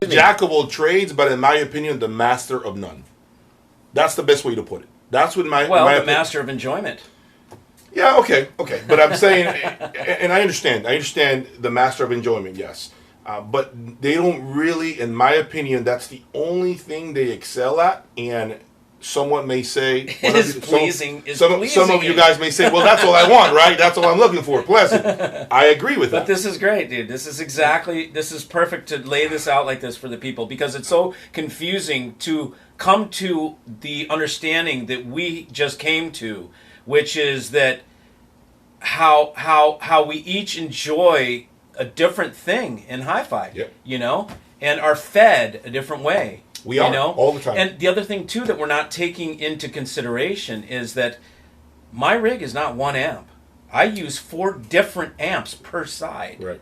jack of all trades, but in my opinion, the master of none. That's the best way to put it. That's what my the master of enjoyment. Yeah, okay. But I'm saying, and I understand the master of enjoyment, yes. But they don't really, in my opinion, that's the only thing they excel at. And someone may say, some of you guys may say, well, that's all I want, right? That's all I'm looking for. Pleasant. I agree with that. But this is great, dude. This is perfect to lay this out like this for the people, because it's so confusing to come to the understanding that we just came to, which is that how we each enjoy a different thing in hi-fi, and are fed a different way. We are, all the time. And the other thing, too, that we're not taking into consideration is that my rig is not 1 amp. I use 4 different amps per side. Right.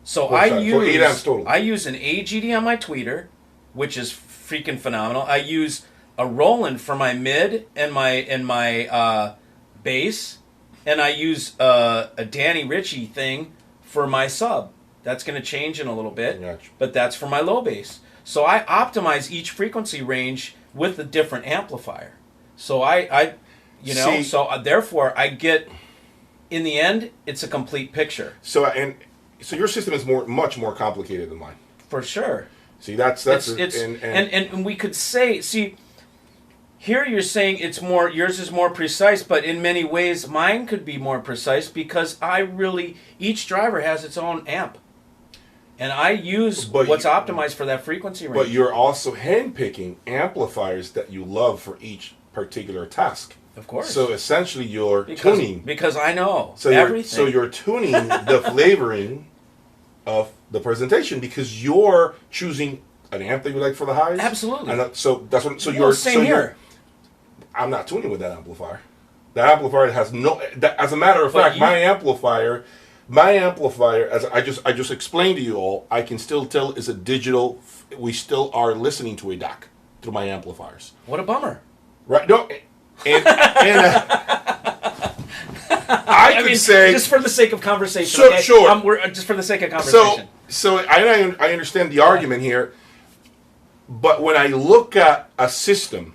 So I use 8 amps total. I use an AGD on my tweeter, which is freaking phenomenal. I use a Roland for my mid and my bass, and I use a Danny Ritchie thing for my sub. That's going to change in a little bit, Gotcha. But that's for my low bass. So I optimize each frequency range with a different amplifier. So therefore I get, in the end, it's a complete picture. So your system is much more complicated than mine. For sure. See, that's and we could say, see, here you're saying yours is more precise, but in many ways mine could be more precise, because each driver has its own amp. And I use what's optimized for that frequency range. But you're also handpicking amplifiers that you love for each particular task. Of course. So essentially you're tuning. Because I know everything. So you're tuning the flavoring of the presentation, because you're choosing an amp that you like for the highs. Absolutely. And so that's what. So you're same here. I'm not tuning with that amplifier. That amplifier has no. As a matter of fact, my amplifier, as I just explained to you all, I can still tell is a digital. We still are listening to a DAC through my amplifiers. What a bummer. Right? No. I mean, say, just for the sake of conversation. So, okay? Sure. Just for the sake of conversation. So I understand the argument here, but when I look at a system,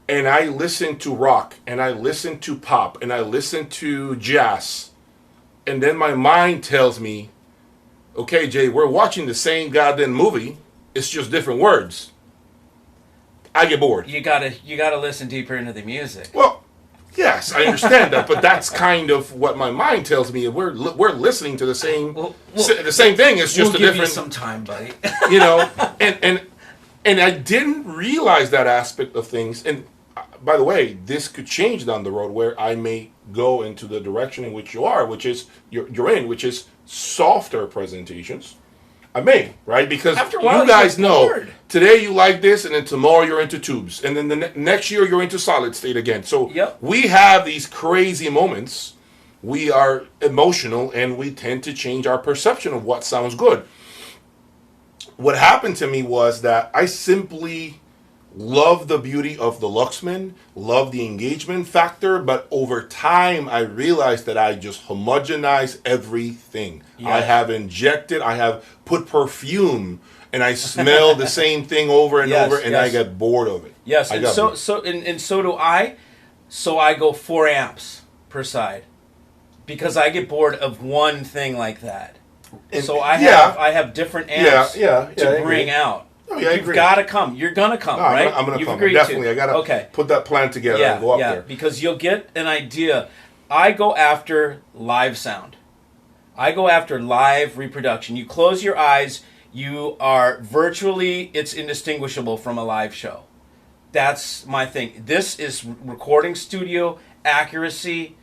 and I listen to rock, and I listen to pop, and I listen to jazz, and then my mind tells me, okay, Jay, we're watching the same goddamn movie. It's just different words. I get bored. You gotta listen deeper into the music. Well, yes, I understand that, but that's kind of what my mind tells me. We're listening to the same the same thing. It's just a different. Give you some time, buddy. And I didn't realize that aspect of things. And by the way, this could change down the road, where I may go into the direction in which you are, which is you're in, which is softer presentations. I may, right? Because after a while, you guys know today you like this, and then tomorrow you're into tubes, and then the next year you're into solid state again. So we have these crazy moments. We are emotional, and we tend to change our perception of what sounds good. What happened to me was that I simply love the beauty of the Luxman, love the engagement factor, but over time I realized that I just homogenize everything. Yes. I have injected, I have put perfume, and I smell the same thing over and over, and I get bored of it. Yes, and so do I. So I go 4 amps per side, because I get bored of one thing like that. And so I have different amps to bring out. Oh, yeah, You've got to come. You're going to come, right? I'm going to come. Definitely. I got to put that plan together and go up there. Because you'll get an idea. I go after live sound. I go after live reproduction. You close your eyes, you are virtually, it's indistinguishable from a live show. That's my thing. This is recording studio, accuracy,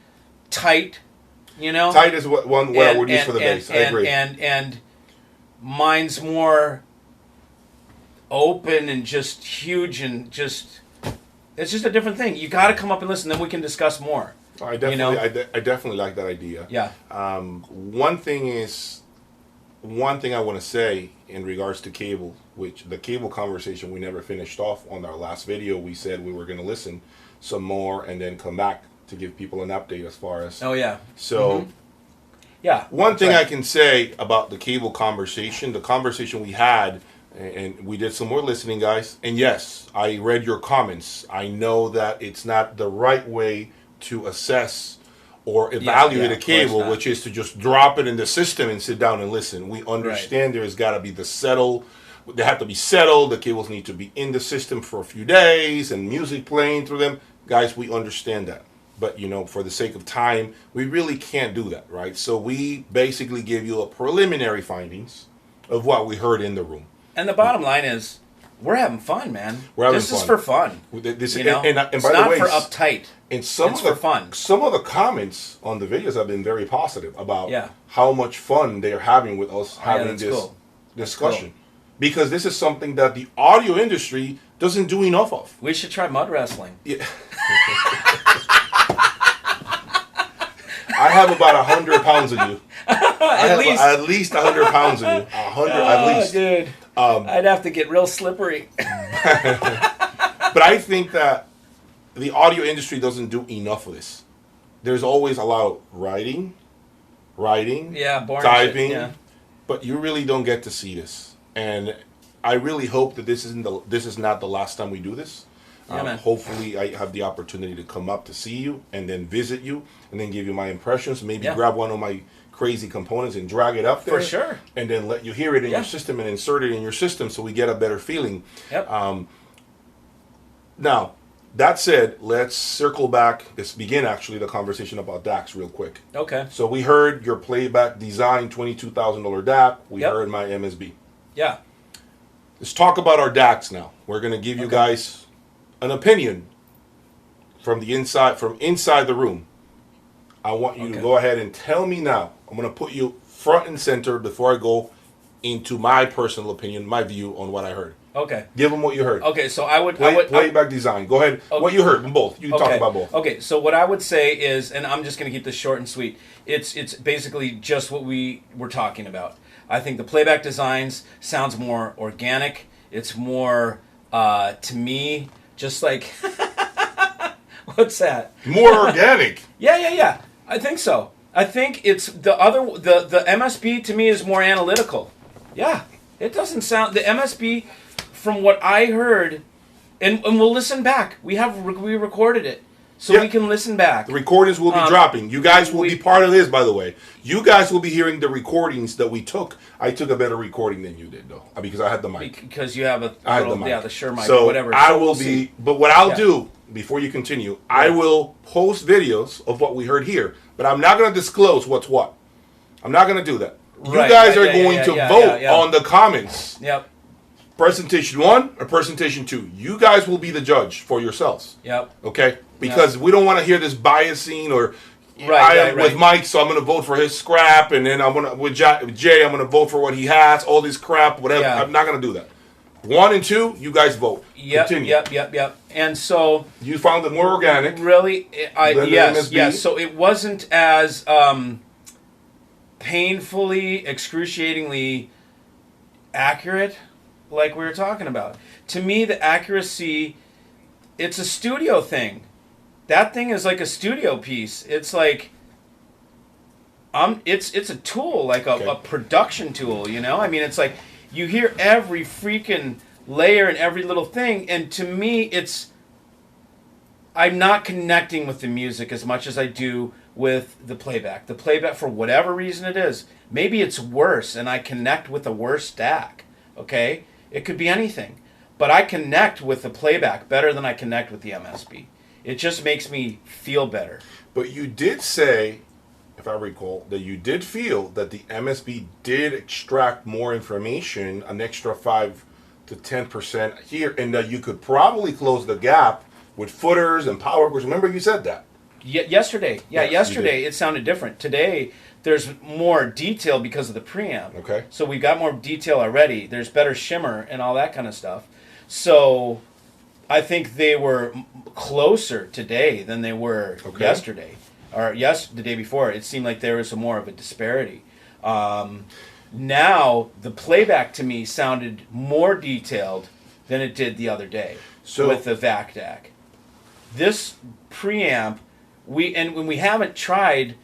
tight, Tight is one word I would use for the bass. I agree. And mine's more open and just huge, and just it's just a different thing. You got to come up and listen, then we can discuss more. I definitely like that idea. Yeah. One thing I want to say in regards to cable, which the cable conversation we never finished off on our last video. We said we were going to listen some more and then come back to give people an update as far as. Oh yeah. So. Yeah. One thing I can say about the cable conversation, the conversation we had And we did some more listening, guys. And yes, I read your comments. I know that it's not the right way to assess or evaluate a cable, which is to just drop it in the system and sit down and listen. We understand there's got to be they have to be settled. The cables need to be in the system for a few days and music playing through them. Guys, we understand that. But, for the sake of time, we really can't do that, right? So we basically give you a preliminary findings of what we heard in the room. And the bottom line is, we're having fun, man. This is for fun. And it's by the not way, for uptight. And it's for fun. Some of the comments on the videos have been very positive about how much fun they're having with us having this discussion. Cool. Because this is something that the audio industry doesn't do enough of. We should try mud wrestling. Yeah. I have about 100 pounds of you. At least 100 pounds of you. 100 at least. Dude. I'd have to get real slippery. But I think that the audio industry doesn't do enough of this. There's always a lot of writing, typing, shit, but you really don't get to see this. And I really hope that this is not the last time we do this. Hopefully I have the opportunity to come up to see you and then visit you and then give you my impressions. Maybe grab one of my crazy components and drag it up there. For sure. And then let you hear it in your system and insert it in your system so we get a better feeling. Yep. Now, that said, let's circle back. Let's begin actually the conversation about DACs real quick. Okay. So we heard your playback design $22,000 DAC. We heard my MSB. Yeah. Let's talk about our DACs now. We're going to give you guys an opinion from inside the room. I want you to go ahead and tell me now. I'm going to put you front and center before I go into my personal opinion, my view on what I heard. Okay. Give them what you heard. Okay, so I would playback design. Go ahead. Okay. What you heard, both. You talk about both. Okay, so what I would say is, and I'm just going to keep this short and sweet. It's basically just what we were talking about. I think the playback designs sounds more organic. It's more to me just like what's that? More organic. Yeah. I think so. I think it's the MSB to me is more analytical. Yeah. It doesn't sound the MSB from what I heard, and we'll listen back. We recorded it, so we can listen back. The recordings will be dropping. You guys will be part of this, by the way. You guys will be hearing the recordings that we took. I took a better recording than you did, though, because I had the mic. Because you have the Shure mic, so or whatever. I will be. But what I'll do before you continue, I will post videos of what we heard here, but I'm not going to disclose what's what. I'm not going to do that. You guys are going to vote on the comments. Yep. Presentation 1 or presentation 2. You guys will be the judge for yourselves. Yep. Okay? Because we don't want to hear this biasing or with Mike, so I'm going to vote for his scrap, and then with Jay, I'm going to vote for what he has, all this crap, whatever. Yeah. I'm not going to do that. 1 and 2, you guys vote. Yep. Continue. Yep. And so you found it more organic. Really? Yes. So it wasn't as painfully, excruciatingly accurate like we were talking about. To me, the accuracy, it's a studio thing. That thing is like a studio piece. It's like it's a tool, like a production tool, you know? I mean, it's like you hear every freaking layer and every little thing, and to me I'm not connecting with the music as much as I do with the playback. The playback, for whatever reason it is, maybe it's worse and I connect with a worse stack, okay? It could be anything. But I connect with the playback better than I connect with the MSB. It just makes me feel better. But you did say, if I recall, that you did feel that the MSB did extract more information, an extra 5 to 10% here, and that you could probably close the gap with footers and power chords. Remember you said that? Yesterday. Yeah, yesterday it sounded different. Today, there's more detail because of the preamp. Okay. So we've got more detail already. There's better shimmer and all that kind of stuff. So I think they were closer today than they were yesterday. Or the day before. It seemed like there was more of a disparity. Now, the playback to me sounded more detailed than it did the other day with the VAC DAC. This preamp, when we haven't tried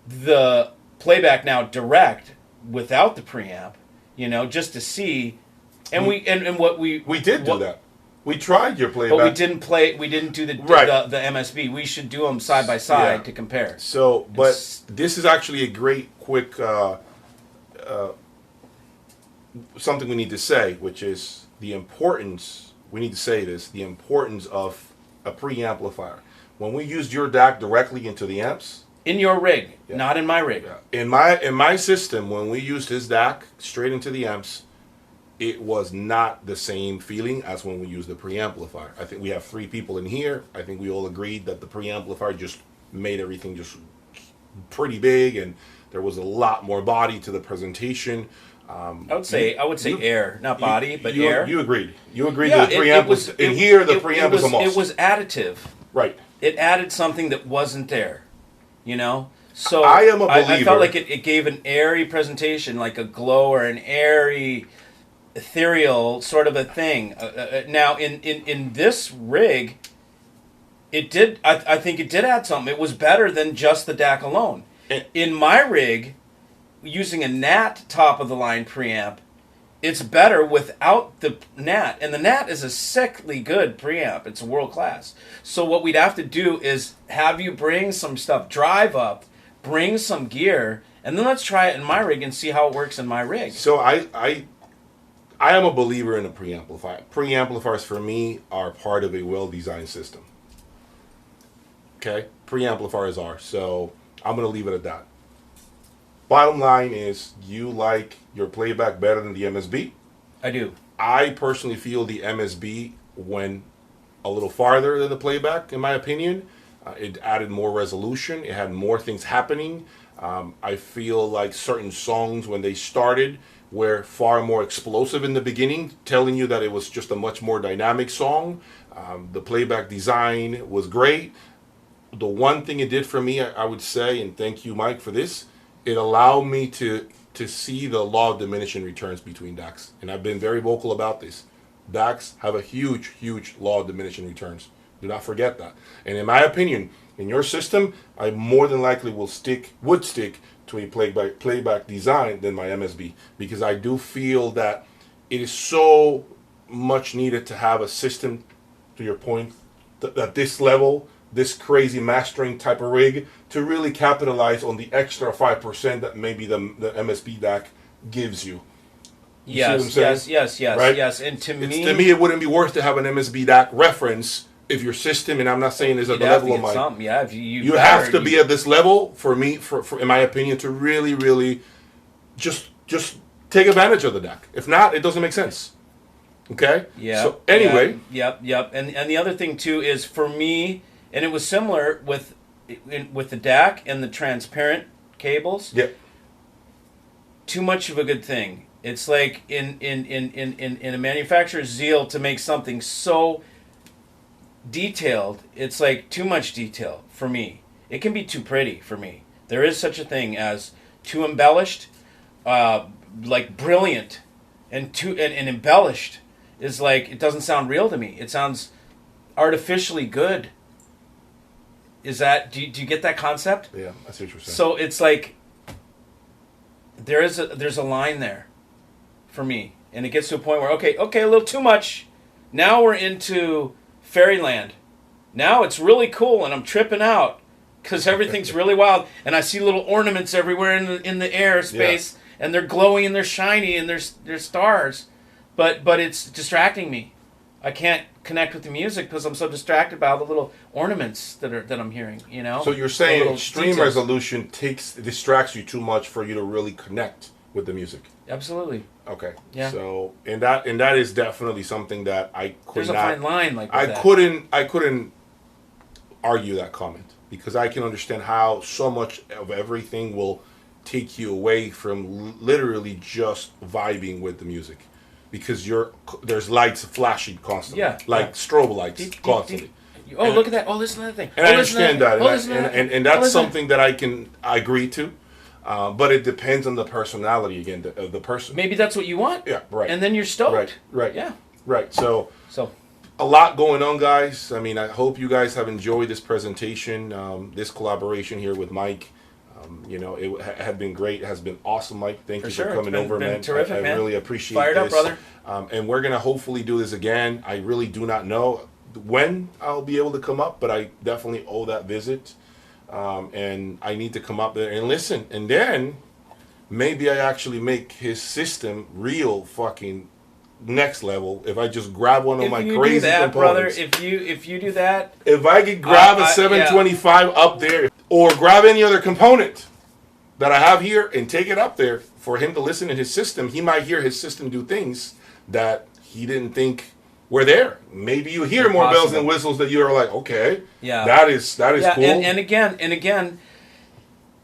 the playback now direct without the preamp, you know, just to see And we did do that. We tried your playback, but we didn't play. We didn't do the MSB. We should do them side by side to compare. So, but this is actually a great, quick something we need to say, which is the importance. We need to say this: the importance of a preamplifier. When we used your DAC directly into the amps. In your rig, not in my rig. Yeah. In my system, when we used his DAC straight into the amps, it was not the same feeling as when we use the preamplifier. I think we have 3 people in here. I think we all agreed that the preamplifier just made everything just pretty big, and there was a lot more body to the presentation. I would say air, not body, but air. You agreed. You agreed that the preamp was in here. The preamp is a must. It was additive. Right. It added something that wasn't there. You know. So I am a believer. I felt like it gave an airy presentation, like a glow or an airy, ethereal sort of a thing. Now in this rig, it did. I think it did add something. It was better than just the DAC alone. In my rig, using a NAT top of the line preamp, it's better without the NAT, and the NAT is a sickly good preamp. It's world class. So what we'd have to do is have you bring some stuff, drive up, bring some gear, and then let's try it in my rig and see how it works in my rig. So I am a believer in a preamplifier. Preamplifiers for me are part of a well-designed system. Okay? Preamplifiers are. So I'm going to leave it at that. Bottom line is, you like your playback better than the MSB? I do. I personally feel the MSB went a little farther than the playback, in my opinion. It added more resolution. It had more things happening. I feel like certain songs, when they started, were far more explosive in the beginning, telling you that it was just a much more dynamic song. The playback design was great. The one thing it did for me, I would say, and thank you, Mike, for this, it allowed me to see the law of diminishing returns between DACs. And I've been very vocal about this. DACs have a huge, huge law of diminishing returns. Do not forget that. And in my opinion, in your system, I more than likely would stick to a playback design than my MSB, because I do feel that it is so much needed to have a system, to your point, at this level, this crazy mastering type of rig, to really capitalize on the extra 5% that maybe the MSB DAC gives you. Yes. Right? Yes. And to me, it wouldn't be worth to have an MSB DAC reference if your system, and I'm not saying is at the level of mine. You have to be at this level for me, for in my opinion, to really, really just take advantage of the DAC. If not, it doesn't make sense. Okay? Yeah. So anyway. Yep. And the other thing too is, for me, and it was similar with the DAC and the transparent cables. Yep. Too much of a good thing. It's like in a manufacturer's zeal to make something so detailed, it's like too much detail for me. It can be too pretty for me. There is such a thing as too embellished, like brilliant, and embellished is like, it doesn't sound real to me. It sounds artificially good. Is that, do you get that concept? Yeah, I see what you're saying. So it's like there's a line there for me, and it gets to a point where okay, a little too much. Now we're into fairyland. Now it's really cool, and I'm tripping out because everything's really wild, and I see little ornaments everywhere in the air space, and they're glowing and they're shiny and they're stars, but it's distracting me. I can't connect with the music because I'm so distracted by all the little ornaments that I'm hearing. You know. So you're saying extreme resolution distracts you too much for you to really connect with the music. Absolutely. Okay. Yeah. So and that is definitely something that I could There's a fine line like I that. I couldn't argue that comment, because I can understand how so much of everything will take you away from literally just vibing with the music, because there's lights flashing constantly, strobe lights constantly. Look at that! Oh, this is another thing. And I understand that, and that's something that I agree to. But it depends on the personality again of the person. Maybe that's what you want. Yeah, right. And then you're stoked. Right. Yeah. Right. So a lot going on, guys. I mean, I hope you guys have enjoyed this presentation, this collaboration here with Mike. You know, it had been great. It has been awesome, Mike. Thank you for coming over, been man. Terrific, I man. really appreciate Fired this. up, brother. And we're going to hopefully do this again. I really do not know when I'll be able to come up, but I definitely owe that visit. And I need to come up there and listen. And then maybe I actually make his system real fucking next level if I just grab one of my crazy components. Brother, if you do that, if I could grab a 725 up there, or grab any other component that I have here and take it up there for him to listen in his system, he might hear his system do things that he didn't think were there. Maybe you hear more bells and whistles that you're like, okay, that is cool. And again,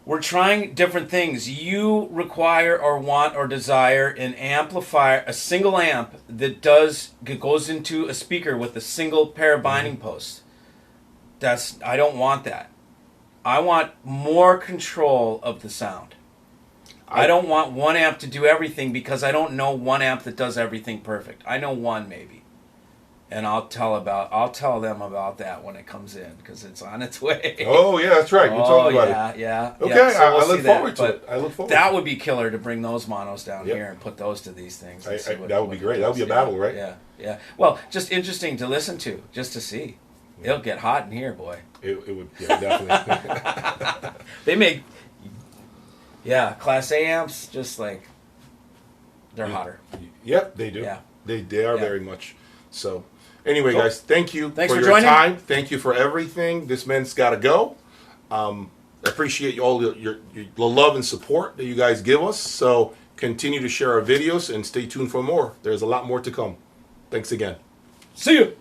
we're trying different things. You require or want or desire an amplifier, a single amp that goes into a speaker with a single pair of binding posts. I don't want that. I want more control of the sound. I don't want one amp to do everything, because I don't know one amp that does everything perfect. I know one maybe. And I'll tell them about that when it comes in, because it's on its way. Oh yeah, that's right. You told me about it. Yeah. Okay, So I look forward to it. I look forward. That would be killer to bring those monos down here and put those to these things. That would be great. That would be a battle, right? Yeah. Well, just interesting to listen to, just to see. It'll get hot in here, boy. It would, definitely. They make, Class A amps, just like, they're hotter. Yep, they do. Yeah. They are very much. So, anyway, guys, thank you for your joining. time. Thank you for everything. This man's got to go. Appreciate all the love and support that you guys give us. So, continue to share our videos and stay tuned for more. There's a lot more to come. Thanks again. See you.